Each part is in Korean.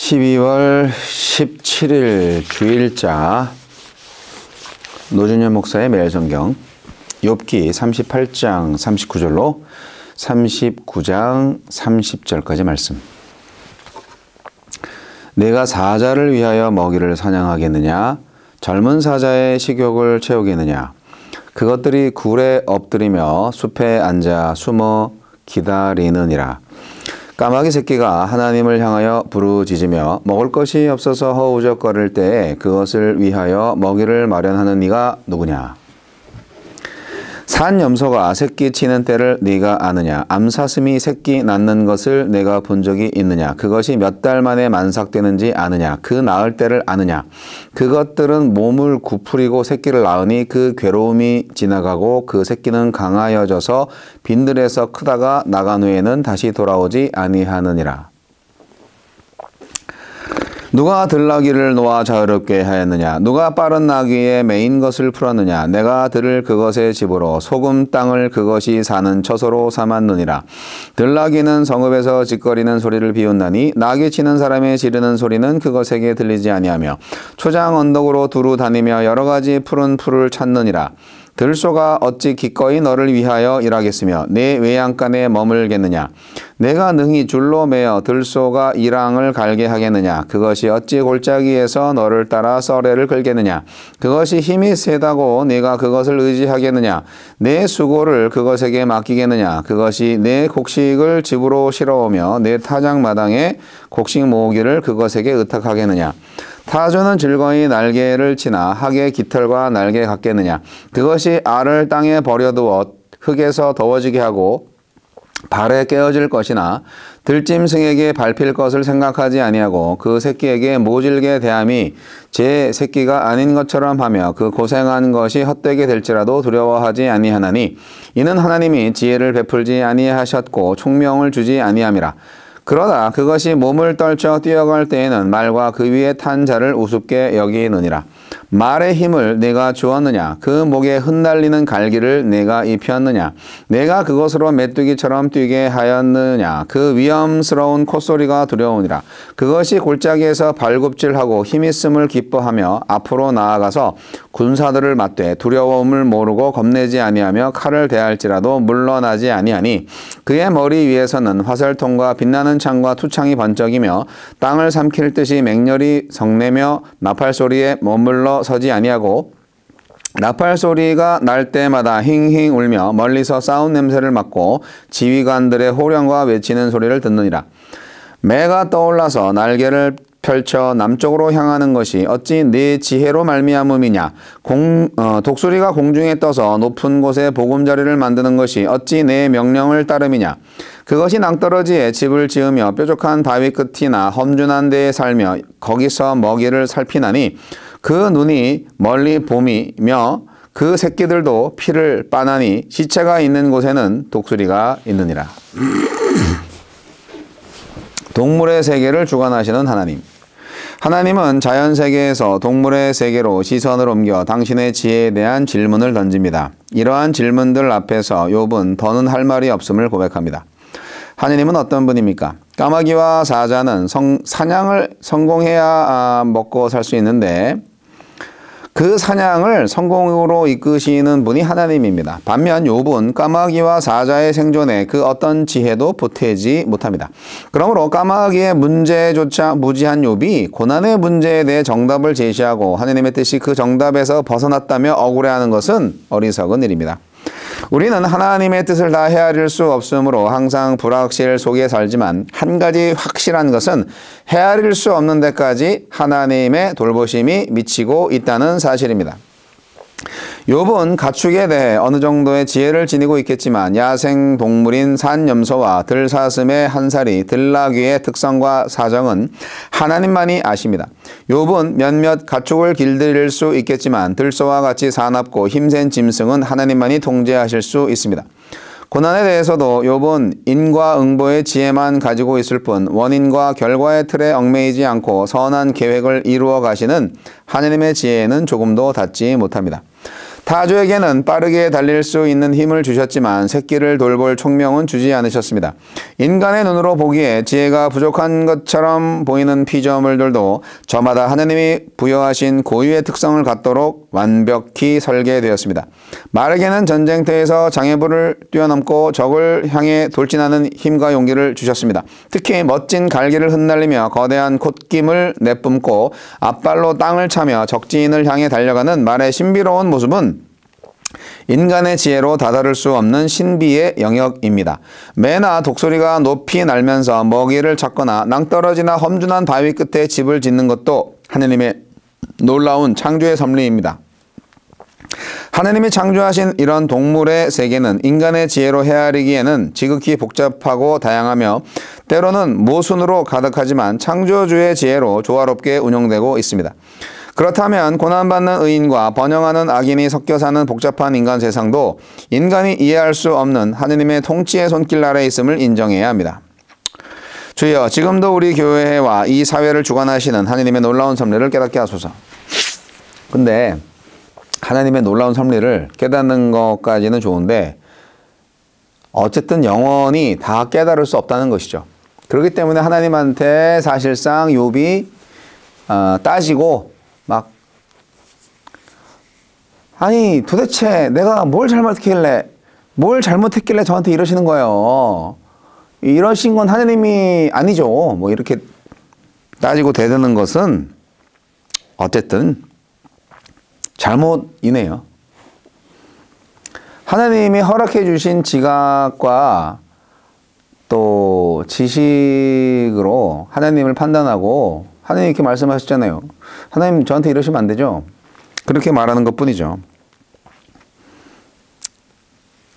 12월 17일 주일자 노준현 목사의 매일성경 욥기 38장 39절로 39장 30절까지 말씀. 내가 사자를 위하여 먹이를 사냥하겠느냐? 젊은 사자의 식욕을 채우겠느냐? 그것들이 굴에 엎드리며 숲에 앉아 숨어 기다리느니라. 까마귀 새끼가 하나님을 향하여 부르짖으며 먹을 것이 없어서 허우적거릴 때에 그것을 위하여 먹이를 마련하는 이가 누구냐? 산 염소가 새끼 치는 때를 네가 아느냐? 암사슴이 새끼 낳는 것을 내가 본 적이 있느냐? 그것이 몇 달 만에 만삭되는지 아느냐? 그 낳을 때를 아느냐? 그것들은 몸을 구부리고 새끼를 낳으니 그 괴로움이 지나가고 그 새끼는 강하여져서 빈들에서 크다가 나간 후에는 다시 돌아오지 아니하느니라. 누가 들나귀를 놓아 자유롭게 하였느냐? 누가 빠른 나귀에 매인 것을 풀었느냐? 내가 들을 그것의 집으로 소금 땅을 그것이 사는 처소로 삼았느니라. 들나귀는 성읍에서 짖거리는 소리를 비웃나니 나귀 치는 사람의 지르는 소리는 그것에게 들리지 아니하며 초장 언덕으로 두루 다니며 여러 가지 푸른 풀을 찾느니라. 들소가 어찌 기꺼이 너를 위하여 일하겠으며 내 외양간에 머물겠느냐? 내가 능히 줄로 매어 들소가 이랑을 갈게 하겠느냐? 그것이 어찌 골짜기에서 너를 따라 썰애를 끌겠느냐? 그것이 힘이 세다고 네가 그것을 의지하겠느냐? 내 수고를 그것에게 맡기겠느냐? 그것이 내 곡식을 집으로 실어오며 내 타작마당에 곡식 모으기를 그것에게 의탁하겠느냐? 타조는 즐거이 날개를 치나 학의 깃털과 날개 같겠느냐? 그것이 알을 땅에 버려두어 흙에서 더워지게 하고 발에 깨어질 것이나 들짐승에게 밟힐 것을 생각하지 아니하고 그 새끼에게 모질게 대함이 제 새끼가 아닌 것처럼 하며 그 고생한 것이 헛되게 될지라도 두려워하지 아니하나니 이는 하나님이 지혜를 베풀지 아니하셨고 총명을 주지 아니함이라. 그러나 그것이 몸을 떨쳐 뛰어갈 때에는 말과 그 위에 탄 자를 우습게 여기느니라. 말의 힘을 내가 주었느냐? 그 목에 흩날리는 갈기를 내가 입혔느냐? 내가 그것으로 메뚜기처럼 뛰게 하였느냐? 그 위험스러운 콧소리가 두려우니라. 그것이 골짜기에서 발굽질하고 힘있음을 기뻐하며 앞으로 나아가서 군사들을 맞되 두려움을 모르고 겁내지 아니하며 칼을 대할지라도 물러나지 아니하니 그의 머리 위에서는 화살통과 빛나는 창과 투창이 번쩍이며 땅을 삼킬 듯이 맹렬히 성내며 나팔 소리에 머물러 서지 아니하고 나팔 소리가 날 때마다 힝힝 울며 멀리서 싸운 냄새를 맡고 지휘관들의 호령과 외치는 소리를 듣느니라. 매가 떠올라서 날개를 펼쳐 남쪽으로 향하는 것이 어찌 네 지혜로 말미암음이냐? 독수리가 공중에 떠서 높은 곳에 보금자리를 만드는 것이 어찌 내 명령을 따름이냐? 그것이 낭떠러지에 집을 지으며 뾰족한 바위 끝이나 험준한 데에 살며 거기서 먹이를 살피나니 그 눈이 멀리 봄이며 그 새끼들도 피를 빠나니 시체가 있는 곳에는 독수리가 있느니라. 동물의 세계를 주관하시는 하나님. 하나님은 자연세계에서 동물의 세계로 시선을 옮겨 당신의 지혜에 대한 질문을 던집니다. 이러한 질문들 앞에서 욥은 더는 할 말이 없음을 고백합니다. 하나님은 어떤 분입니까? 까마귀와 사자는 사냥을 성공해야 먹고 살 수 있는데 그 사냥을 성공으로 이끄시는 분이 하나님입니다. 반면 욥은 까마귀와 사자의 생존에 그 어떤 지혜도 보태지 못합니다. 그러므로 까마귀의 문제조차 무지한 욥이 고난의 문제에 대해 정답을 제시하고 하나님의 뜻이 그 정답에서 벗어났다며 억울해하는 것은 어리석은 일입니다. 우리는 하나님의 뜻을 다 헤아릴 수 없으므로 항상 불확실 속에 살지만 한 가지 확실한 것은 헤아릴 수 없는 데까지 하나님의 돌보심이 미치고 있다는 사실입니다. 욥은 가축에 대해 어느 정도의 지혜를 지니고 있겠지만 야생 동물인 산 염소와 들사슴의 한 살이 들나귀의 특성과 사정은 하나님만이 아십니다. 욥은 몇몇 가축을 길들일 수 있겠지만 들소와 같이 사납고 힘센 짐승은 하나님만이 통제하실 수 있습니다. 고난에 대해서도 욥은 인과응보의 지혜만 가지고 있을 뿐 원인과 결과의 틀에 얽매이지 않고 선한 계획을 이루어 가시는 하나님의 지혜에는 조금도 닿지 못합니다. 타조에게는 빠르게 달릴 수 있는 힘을 주셨지만 새끼를 돌볼 총명은 주지 않으셨습니다. 인간의 눈으로 보기에 지혜가 부족한 것처럼 보이는 피조물들도 저마다 하느님이 부여하신 고유의 특성을 갖도록 완벽히 설계되었습니다. 말에게는 전쟁터에서 장애물을 뛰어넘고 적을 향해 돌진하는 힘과 용기를 주셨습니다. 특히 멋진 갈기를 흩날리며 거대한 콧김을 내뿜고 앞발로 땅을 차며 적진을 향해 달려가는 말의 신비로운 모습은 인간의 지혜로 다다를 수 없는 신비의 영역입니다. 매나 독수리가 높이 날면서 먹이를 찾거나 낭떠러지나 험준한 바위 끝에 집을 짓는 것도 하느님의 놀라운 창조의 섭리입니다. 하느님이 창조하신 이런 동물의 세계는 인간의 지혜로 헤아리기에는 지극히 복잡하고 다양하며 때로는 모순으로 가득하지만 창조주의 지혜로 조화롭게 운영되고 있습니다. 그렇다면 고난받는 의인과 번영하는 악인이 섞여 사는 복잡한 인간 세상도 인간이 이해할 수 없는 하느님의 통치의 손길 아래 있음을 인정해야 합니다. 주여, 지금도 우리 교회와 이 사회를 주관하시는 하느님의 놀라운 섭리를 깨닫게 하소서. 근데 하나님의 놀라운 섭리를 깨닫는 것까지는 좋은데 어쨌든 영원히 다 깨달을 수 없다는 것이죠. 그렇기 때문에 하나님한테 사실상 욥이 따지고 막 아니 도대체 내가 뭘 잘못했길래 저한테 이러시는 거예요. 이러신 건 하나님이 아니죠. 뭐 이렇게 따지고 대드는 것은 어쨌든 잘못이네요. 하나님이 허락해 주신 지각과 또 지식으로 하나님을 판단하고 하나님 이렇게 말씀하셨잖아요. 하나님 저한테 이러시면 안 되죠. 그렇게 말하는 것뿐이죠.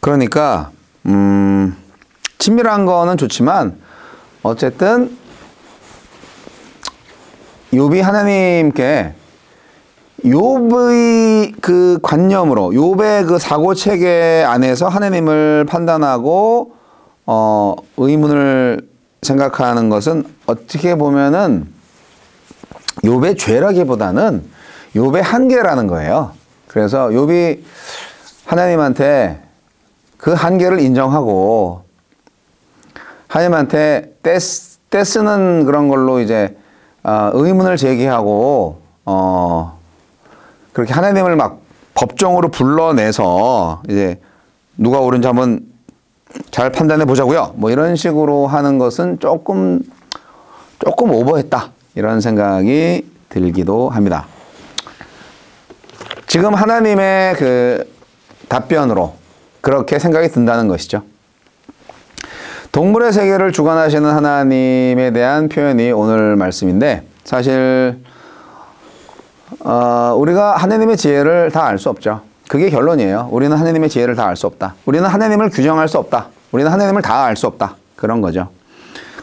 그러니까 친밀한 거는 좋지만 어쨌든 욥이 하나님께 욥의 그 관념으로 욥의 그 사고 체계 안에서 하나님을 판단하고 의문을 생각하는 것은 어떻게 보면은 욥의 죄라기보다는 욥의 한계라는 거예요. 그래서 욥이 하나님한테 그 한계를 인정하고 하나님한테 떼쓰는 그런 걸로 이제 의문을 제기하고 그렇게 하나님을 막 법정으로 불러내서 이제 누가 옳은지 한번 잘 판단해 보자고요. 뭐 이런 식으로 하는 것은 조금 오버했다. 이런 생각이 들기도 합니다. 지금 하나님의 그 답변으로 그렇게 생각이 든다는 것이죠. 동물의 세계를 주관하시는 하나님에 대한 표현이 오늘 말씀인데 사실 우리가 하나님의 지혜를 다 알 수 없죠. 그게 결론이에요. 우리는 하나님의 지혜를 다 알 수 없다. 우리는 하나님을 규정할 수 없다. 우리는 하나님을 다 알 수 없다. 그런 거죠.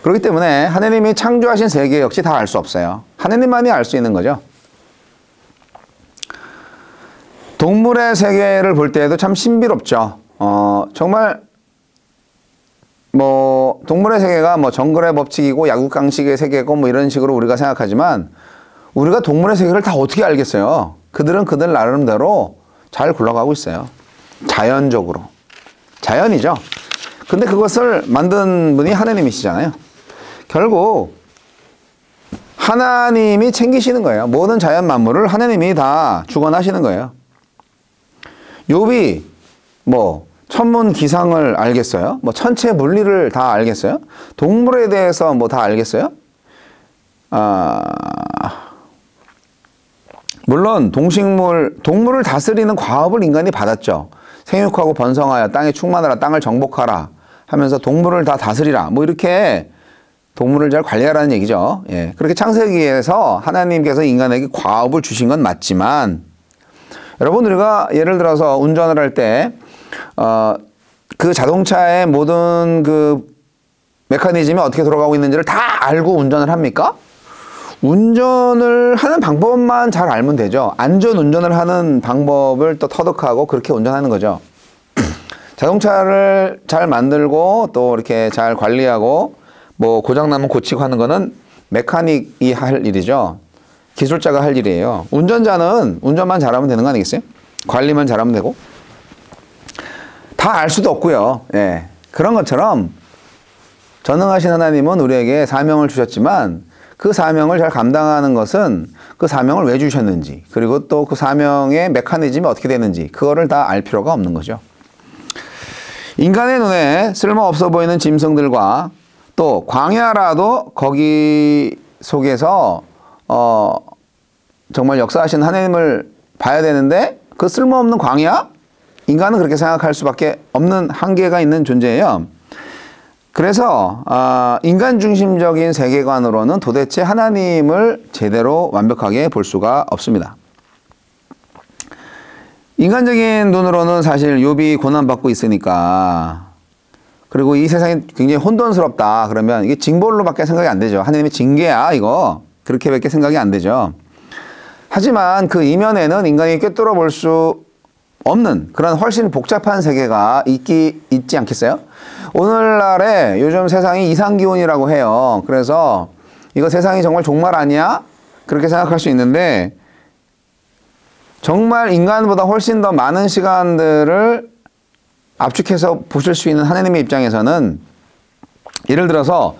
그렇기 때문에 하나님이 창조하신 세계 역시 다 알 수 없어요. 하나님만이 알 수 있는 거죠. 동물의 세계를 볼 때에도 참 신비롭죠. 정말 뭐 동물의 세계가 뭐 정글의 법칙이고 약육강식의 세계고 뭐 이런 식으로 우리가 생각하지만 우리가 동물의 세계를 다 어떻게 알겠어요? 그들은 그들 나름대로 잘 굴러가고 있어요. 자연적으로. 자연이죠. 근데 그것을 만든 분이 하나님이시잖아요. 결국 하나님이 챙기시는 거예요. 모든 자연 만물을 하나님이 다 주관하시는 거예요. 욥이 뭐 천문기상을 알겠어요? 뭐 천체 물리를 다 알겠어요? 동물에 대해서 뭐 다 알겠어요? 물론 동물을 다스리는 과업을 인간이 받았죠. 생육하고 번성하여 땅에 충만하라, 땅을 정복하라 하면서 동물을 다 다스리라. 뭐 이렇게 동물을 잘 관리하라는 얘기죠. 예. 그렇게 창세기에서 하나님께서 인간에게 과업을 주신 건 맞지만 여러분 우리가 예를 들어서 운전을 할 때 그 자동차의 모든 그 메커니즘이 어떻게 돌아가고 있는지를 다 알고 운전을 합니까? 운전을 하는 방법만 잘 알면 되죠. 안전 운전을 하는 방법을 또 터득하고 그렇게 운전하는 거죠. 자동차를 잘 만들고 또 이렇게 잘 관리하고 뭐 고장나면 고치고 하는 거는 메카닉이 할 일이죠. 기술자가 할 일이에요. 운전자는 운전만 잘하면 되는 거 아니겠어요? 관리만 잘하면 되고 다 알 수도 없고요. 예. 그런 것처럼 전능하신 하나님은 우리에게 사명을 주셨지만 그 사명을 잘 감당하는 것은 그 사명을 왜 주셨는지 그리고 또 그 사명의 메커니즘이 어떻게 되는지 그거를 다 알 필요가 없는 거죠. 인간의 눈에 쓸모없어 보이는 짐승들과 또 광야라도 거기 속에서 정말 역사하신 하나님을 봐야 되는데 그 쓸모없는 광야? 인간은 그렇게 생각할 수밖에 없는 한계가 있는 존재예요. 그래서 인간 중심적인 세계관으로는 도대체 하나님을 제대로 완벽하게 볼 수가 없습니다. 인간적인 눈으로는 사실 욥이 고난받고 있으니까 그리고 이 세상이 굉장히 혼돈스럽다 그러면 이게 징벌로밖에 생각이 안 되죠. 하나님의 징계야 이거 그렇게밖에 생각이 안 되죠. 하지만 그 이면에는 인간이 꿰뚫어 볼 수 없는 그런 훨씬 복잡한 세계가 있지 않겠어요? 오늘날에 요즘 세상이 이상기온이라고 해요. 그래서 이거 세상이 정말 종말 아니야? 그렇게 생각할 수 있는데 정말 인간보다 훨씬 더 많은 시간들을 압축해서 보실 수 있는 하나님의 입장에서는 예를 들어서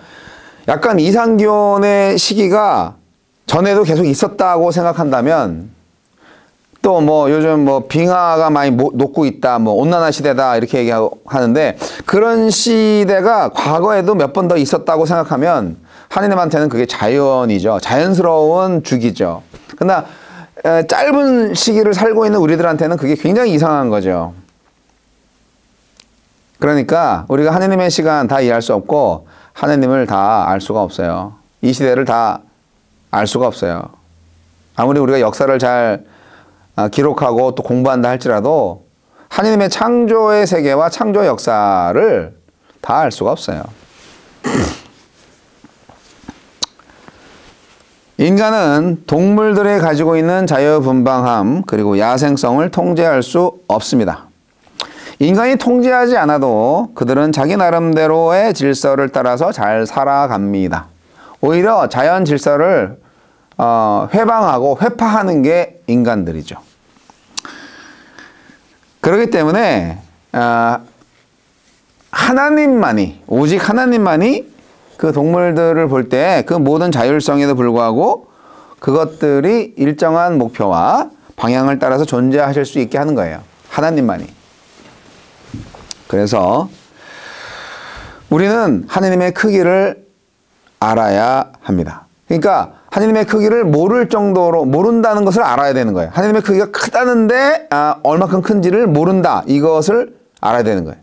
약간 이상기온의 시기가 전에도 계속 있었다고 생각한다면 또 뭐 요즘 뭐 빙하가 많이 녹고 있다, 뭐 온난화 시대다 이렇게 얘기하는데 그런 시대가 과거에도 몇 번 더 있었다고 생각하면 하나님한테는 그게 자연이죠. 자연스러운 주기죠. 그러나 짧은 시기를 살고 있는 우리들한테는 그게 굉장히 이상한 거죠. 그러니까 우리가 하나님의 시간 다 이해할 수 없고 하나님을 다 알 수가 없어요. 이 시대를 다 알 수가 없어요. 아무리 우리가 역사를 잘 기록하고 또 공부한다 할지라도 하나님의 창조의 세계와 창조 역사를 다 알 수가 없어요. 인간은 동물들이 가지고 있는 자유분방함 그리고 야생성을 통제할 수 없습니다. 인간이 통제하지 않아도 그들은 자기 나름대로의 질서를 따라서 잘 살아갑니다. 오히려 자연 질서를 회방하고 회파하는 게 인간들이죠. 그렇기 때문에 하나님만이 오직 하나님만이 그 동물들을 볼 때 그 모든 자율성에도 불구하고 그것들이 일정한 목표와 방향을 따라서 존재하실 수 있게 하는 거예요. 하나님만이. 그래서 우리는 하나님의 크기를 알아야 합니다. 그러니까 하나님의 크기를 모를 정도로 모른다는 것을 알아야 되는 거예요. 하나님의 크기가 크다는데 얼마큼 큰지를 모른다. 이것을 알아야 되는 거예요.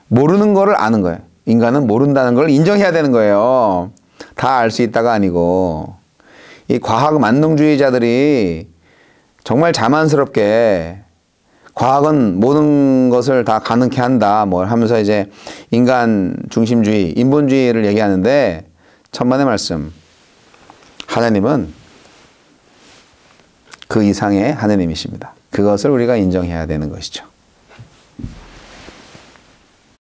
모르는 거를 아는 거예요. 인간은 모른다는 걸 인정해야 되는 거예요. 다 알 수 있다가 아니고. 이 과학 만능주의자들이 정말 자만스럽게 과학은 모든 것을 다 가능케 한다 뭐 하면서 이제 인간 중심주의, 인본주의를 얘기하는데 천만의 말씀. 하나님은 그 이상의 하나님이십니다. 그것을 우리가 인정해야 되는 것이죠.